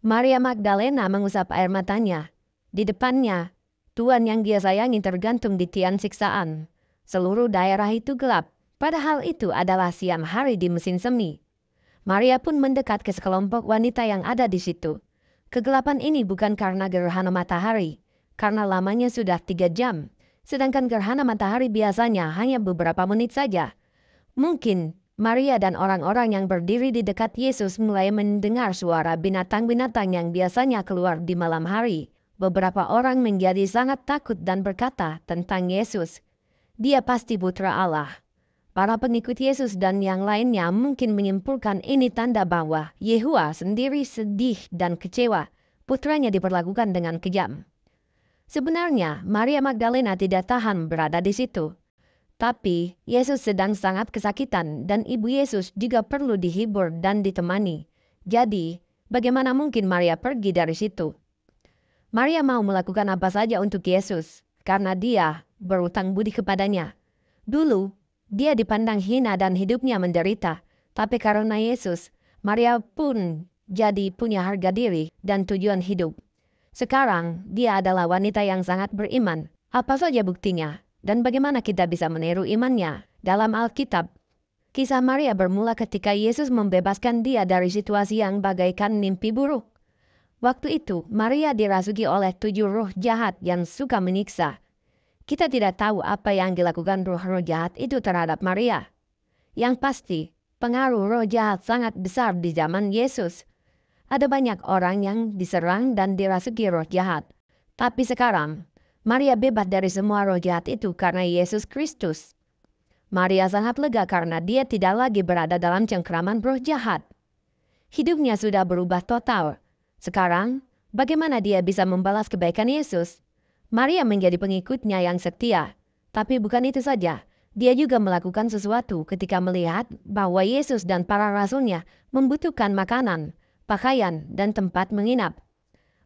Maria Magdalena mengusap air matanya. Di depannya, Tuhan yang dia sayangi tergantung di tiang siksaan. Seluruh daerah itu gelap, padahal itu adalah siang hari di mesin semi. Maria pun mendekat ke sekelompok wanita yang ada di situ. Kegelapan ini bukan karena gerhana matahari, karena lamanya sudah 3 jam, sedangkan gerhana matahari biasanya hanya beberapa menit saja. Mungkin Maria dan orang-orang yang berdiri di dekat Yesus mulai mendengar suara binatang-binatang yang biasanya keluar di malam hari. Beberapa orang menjadi sangat takut dan berkata tentang Yesus, "Dia pasti putra Allah." Para pengikut Yesus dan yang lainnya mungkin menyimpulkan ini tanda bahwa Yehua sendiri sedih dan kecewa. Putranya diperlakukan dengan kejam. Sebenarnya Maria Magdalena tidak tahan berada di situ. Tapi Yesus sedang sangat kesakitan dan ibu Yesus juga perlu dihibur dan ditemani. Jadi, bagaimana mungkin Maria pergi dari situ? Maria mau melakukan apa saja untuk Yesus karena dia berutang budi kepadanya. Dulu, dia dipandang hina dan hidupnya menderita. Tapi karena Yesus, Maria pun jadi punya harga diri dan tujuan hidup. Sekarang, dia adalah wanita yang sangat beriman. Apa saja buktinya? Dan bagaimana kita bisa meniru imannya? Dalam Alkitab, kisah Maria bermula ketika Yesus membebaskan dia dari situasi yang bagaikan mimpi buruk. Waktu itu, Maria dirasuki oleh 7 roh jahat yang suka menyiksa. Kita tidak tahu apa yang dilakukan roh-roh jahat itu terhadap Maria. Yang pasti, pengaruh roh jahat sangat besar di zaman Yesus. Ada banyak orang yang diserang dan dirasuki roh jahat. Tapi sekarang, Maria bebas dari semua roh jahat itu karena Yesus Kristus. Maria sangat lega karena dia tidak lagi berada dalam cengkraman roh jahat. Hidupnya sudah berubah total. Sekarang, bagaimana dia bisa membalas kebaikan Yesus? Maria menjadi pengikutnya yang setia. Tapi bukan itu saja. Dia juga melakukan sesuatu ketika melihat bahwa Yesus dan para rasulnya membutuhkan makanan, pakaian, dan tempat menginap.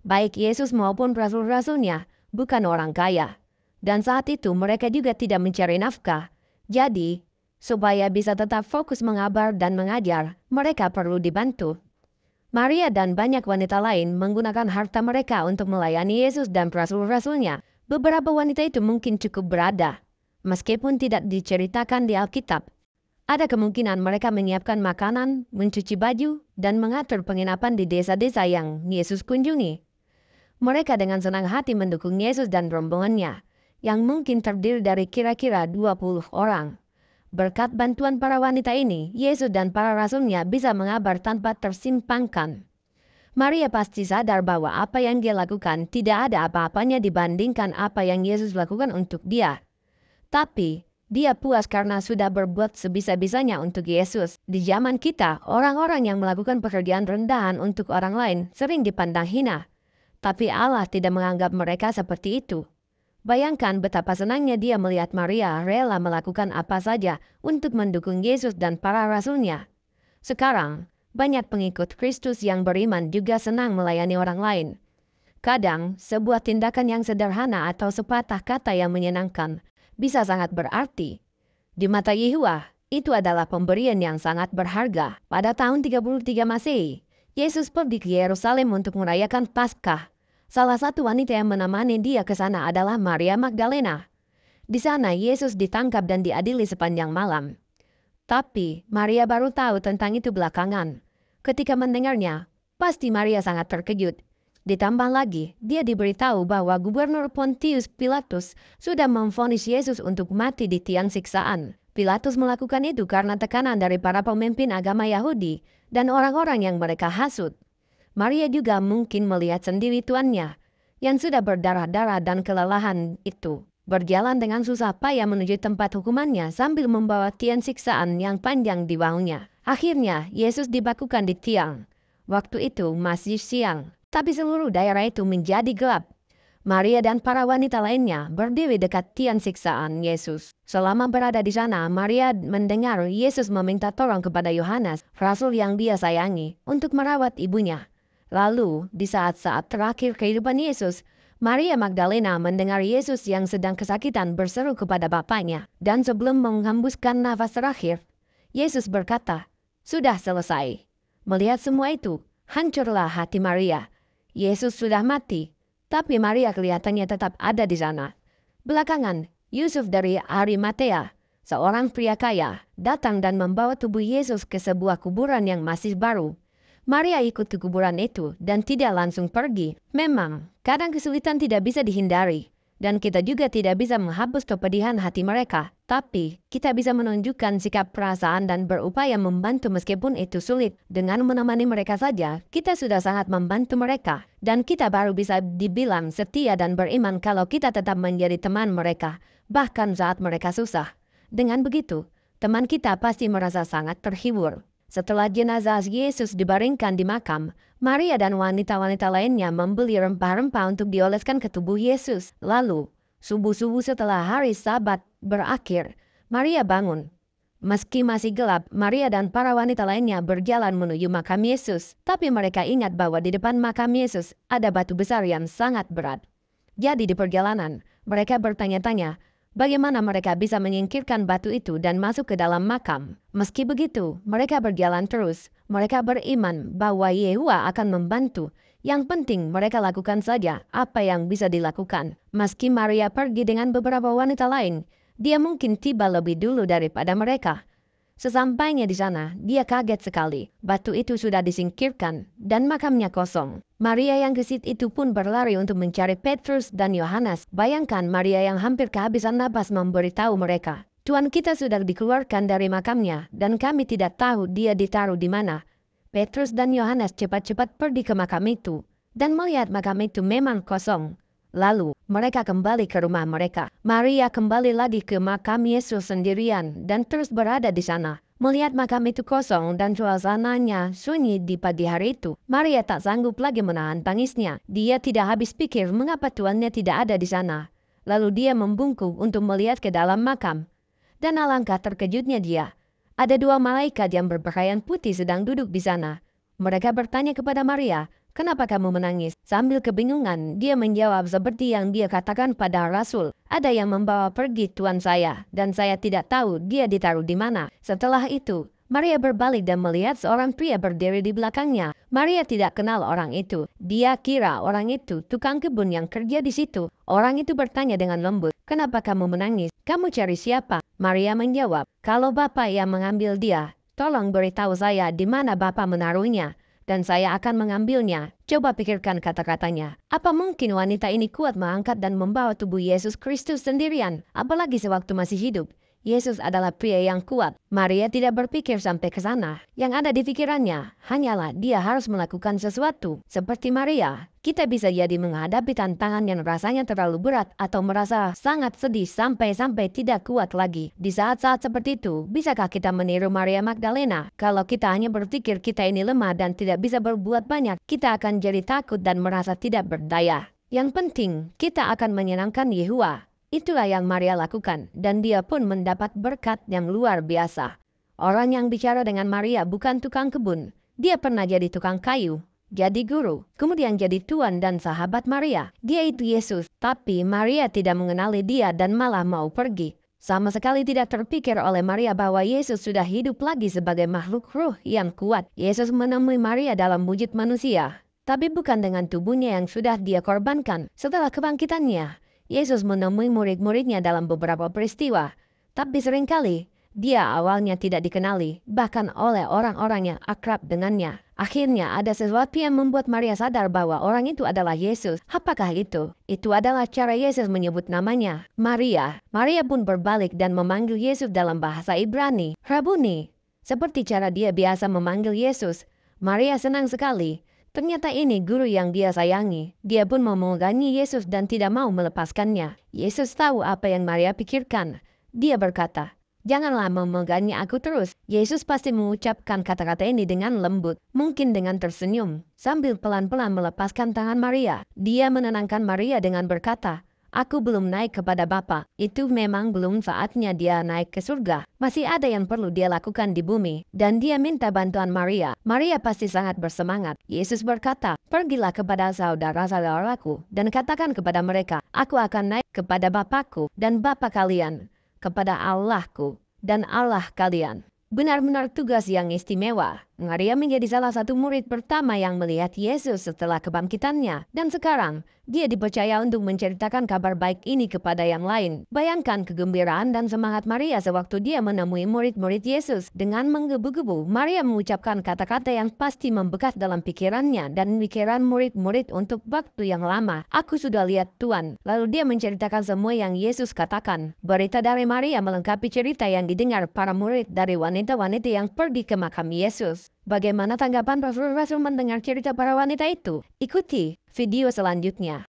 Baik Yesus maupun rasul-rasulnya bukan orang kaya. Dan saat itu mereka juga tidak mencari nafkah. Jadi, supaya bisa tetap fokus mengabar dan mengajar, mereka perlu dibantu. Maria dan banyak wanita lain menggunakan harta mereka untuk melayani Yesus dan rasul-rasulnya. Beberapa wanita itu mungkin cukup berada, meskipun tidak diceritakan di Alkitab. Ada kemungkinan mereka menyiapkan makanan, mencuci baju, dan mengatur penginapan di desa-desa yang Yesus kunjungi. Mereka dengan senang hati mendukung Yesus dan rombongannya, yang mungkin terdiri dari kira-kira 20 orang. Berkat bantuan para wanita ini, Yesus dan para rasulnya bisa mengabar tanpa tersimpangkan. Maria pasti sadar bahwa apa yang dia lakukan tidak ada apa-apanya dibandingkan apa yang Yesus lakukan untuk dia. Tapi, dia puas karena sudah berbuat sebisa-bisanya untuk Yesus. Di zaman kita, orang-orang yang melakukan pekerjaan rendahan untuk orang lain sering dipandang hina. Tapi Allah tidak menganggap mereka seperti itu. Bayangkan betapa senangnya dia melihat Maria rela melakukan apa saja untuk mendukung Yesus dan para rasulnya. Sekarang, banyak pengikut Kristus yang beriman juga senang melayani orang lain. Kadang, sebuah tindakan yang sederhana atau sepatah kata yang menyenangkan bisa sangat berarti. Di mata Yehua, itu adalah pemberian yang sangat berharga. Pada tahun 33 Masehi, Yesus pergi ke Yerusalem untuk merayakan Paskah. Salah satu wanita yang menemani dia ke sana adalah Maria Magdalena. Di sana Yesus ditangkap dan diadili sepanjang malam. Tapi Maria baru tahu tentang itu belakangan. Ketika mendengarnya, pasti Maria sangat terkejut. Ditambah lagi, dia diberitahu bahwa Gubernur Pontius Pilatus sudah memvonis Yesus untuk mati di tiang siksaan. Pilatus melakukan itu karena tekanan dari para pemimpin agama Yahudi dan orang-orang yang mereka hasut. Maria juga mungkin melihat sendiri tuannya, yang sudah berdarah-darah dan kelelahan itu, berjalan dengan susah payah menuju tempat hukumannya sambil membawa tiang siksaan yang panjang di bahunya. Akhirnya, Yesus dibakukan di tiang. Waktu itu masih siang, tapi seluruh daerah itu menjadi gelap. Maria dan para wanita lainnya berdiri dekat tiang siksaan Yesus. Selama berada di sana, Maria mendengar Yesus meminta tolong kepada Yohanes, rasul yang dia sayangi, untuk merawat ibunya. Lalu, di saat-saat terakhir kehidupan Yesus, Maria Magdalena mendengar Yesus yang sedang kesakitan berseru kepada Bapaknya. Dan sebelum menghembuskan nafas terakhir, Yesus berkata, "Sudah selesai." Melihat semua itu, Hancurlah hati Maria. Yesus sudah mati, tapi Maria kelihatannya tetap ada di sana. Belakangan, Yusuf dari Arimatea, seorang pria kaya, datang dan membawa tubuh Yesus ke sebuah kuburan yang masih baru. Maria ikut ke kuburan itu dan tidak langsung pergi. Memang, kadang kesulitan tidak bisa dihindari. Dan kita juga tidak bisa menghapus kepedihan hati mereka. Tapi, kita bisa menunjukkan sikap perasaan dan berupaya membantu meskipun itu sulit. Dengan menemani mereka saja, kita sudah sangat membantu mereka. Dan kita baru bisa dibilang setia dan beriman kalau kita tetap menjadi teman mereka, bahkan saat mereka susah. Dengan begitu, teman kita pasti merasa sangat terhibur. Setelah jenazah Yesus dibaringkan di makam, Maria dan wanita-wanita lainnya membeli rempah-rempah untuk dioleskan ke tubuh Yesus. Lalu, subuh-subuh setelah hari Sabat berakhir, Maria bangun. Meski masih gelap, Maria dan para wanita lainnya berjalan menuju makam Yesus. Tapi mereka ingat bahwa di depan makam Yesus ada batu besar yang sangat berat. Jadi di perjalanan, mereka bertanya-tanya, bagaimana mereka bisa menyingkirkan batu itu dan masuk ke dalam makam? Meski begitu, mereka berjalan terus. Mereka beriman bahwa Yehuwa akan membantu. Yang penting mereka lakukan saja apa yang bisa dilakukan. Meski Maria pergi dengan beberapa wanita lain, dia mungkin tiba lebih dulu daripada mereka. Sesampainya di sana, dia kaget sekali. Batu itu sudah disingkirkan dan makamnya kosong. Maria yang gesit itu pun berlari untuk mencari Petrus dan Yohanes. Bayangkan Maria yang hampir kehabisan napas memberitahu mereka, Tuhan kita sudah dikeluarkan dari makamnya dan kami tidak tahu dia ditaruh di mana. Petrus dan Yohanes cepat-cepat pergi ke makam itu dan melihat makam itu memang kosong. Lalu, mereka kembali ke rumah mereka. Maria kembali lagi ke makam Yesus sendirian dan terus berada di sana. Melihat makam itu kosong dan suasananya sunyi di pagi hari itu, Maria tak sanggup lagi menahan tangisnya. Dia tidak habis pikir mengapa tuannya tidak ada di sana. Lalu dia membungkuk untuk melihat ke dalam makam. Dan alangkah terkejutnya dia. Ada dua malaikat yang berpakaian putih sedang duduk di sana. Mereka bertanya kepada Maria, "Kenapa kamu menangis?" Sambil kebingungan, dia menjawab seperti yang dia katakan pada Rasul. "Ada yang membawa pergi tuan saya, dan saya tidak tahu dia ditaruh di mana." Setelah itu, Maria berbalik dan melihat seorang pria berdiri di belakangnya. Maria tidak kenal orang itu. Dia kira orang itu tukang kebun yang kerja di situ. Orang itu bertanya dengan lembut, "Kenapa kamu menangis? Kamu cari siapa?" Maria menjawab, "Kalau Bapak yang mengambil dia, tolong beritahu saya di mana Bapak menaruhnya, dan saya akan mengambilnya." Coba pikirkan kata-katanya. Apa mungkin wanita ini kuat mengangkat dan membawa tubuh Yesus Kristus sendirian? Apalagi sewaktu masih hidup. Yesus adalah pria yang kuat. Maria tidak berpikir sampai ke sana. Yang ada di pikirannya hanyalah dia harus melakukan sesuatu. Seperti Maria, kita bisa jadi menghadapi tantangan yang rasanya terlalu berat atau merasa sangat sedih sampai tidak kuat lagi. Di saat-saat seperti itu, bisakah kita meniru Maria Magdalena? Kalau kita hanya berpikir kita ini lemah dan tidak bisa berbuat banyak, kita akan jadi takut dan merasa tidak berdaya. Yang penting, kita akan menyenangkan Yehuwa. Itulah yang Maria lakukan, dan dia pun mendapat berkat yang luar biasa. Orang yang bicara dengan Maria bukan tukang kebun. Dia pernah jadi tukang kayu, jadi guru, kemudian jadi tuan dan sahabat Maria. Dia itu Yesus, tapi Maria tidak mengenali dia dan malah mau pergi. Sama sekali tidak terpikir oleh Maria bahwa Yesus sudah hidup lagi sebagai makhluk ruh yang kuat. Yesus menemui Maria dalam wujud manusia, tapi bukan dengan tubuhnya yang sudah dia korbankan. Setelah kebangkitannya, Yesus menemui murid-muridnya dalam beberapa peristiwa, tapi seringkali dia awalnya tidak dikenali, bahkan oleh orang-orang yang akrab dengannya. Akhirnya ada sesuatu yang membuat Maria sadar bahwa orang itu adalah Yesus. Apakah itu? Itu adalah cara Yesus menyebut namanya, Maria. Maria pun berbalik dan memanggil Yesus dalam bahasa Ibrani, Rabuni, seperti cara dia biasa memanggil Yesus. Maria senang sekali. Ternyata ini guru yang dia sayangi. Dia pun memegangi Yesus dan tidak mau melepaskannya. Yesus tahu apa yang Maria pikirkan. Dia berkata, "Janganlah memegangi aku terus." Yesus pasti mengucapkan kata-kata ini dengan lembut, mungkin dengan tersenyum, sambil pelan-pelan melepaskan tangan Maria. Dia menenangkan Maria dengan berkata, "Aku belum naik kepada Bapa." Itu memang belum saatnya dia naik ke surga. Masih ada yang perlu dia lakukan di bumi. Dan dia minta bantuan Maria. Maria pasti sangat bersemangat. Yesus berkata, "Pergilah kepada saudara-saudaraku dan katakan kepada mereka, aku akan naik kepada Bapakku dan Bapa kalian, kepada Allahku dan Allah kalian." Benar-benar tugas yang istimewa. Maria menjadi salah satu murid pertama yang melihat Yesus setelah kebangkitannya. Dan sekarang, dia dipercaya untuk menceritakan kabar baik ini kepada yang lain. Bayangkan kegembiraan dan semangat Maria sewaktu dia menemui murid-murid Yesus. Dengan menggebu-gebu, Maria mengucapkan kata-kata yang pasti membekas dalam pikirannya dan pikiran murid-murid untuk waktu yang lama. "Aku sudah lihat Tuhan." Lalu dia menceritakan semua yang Yesus katakan. Berita dari Maria melengkapi cerita yang didengar para murid dari wanita-wanita yang pergi ke makam Yesus. Bagaimana tanggapan Rasul mendengar cerita para wanita itu? Ikuti video selanjutnya.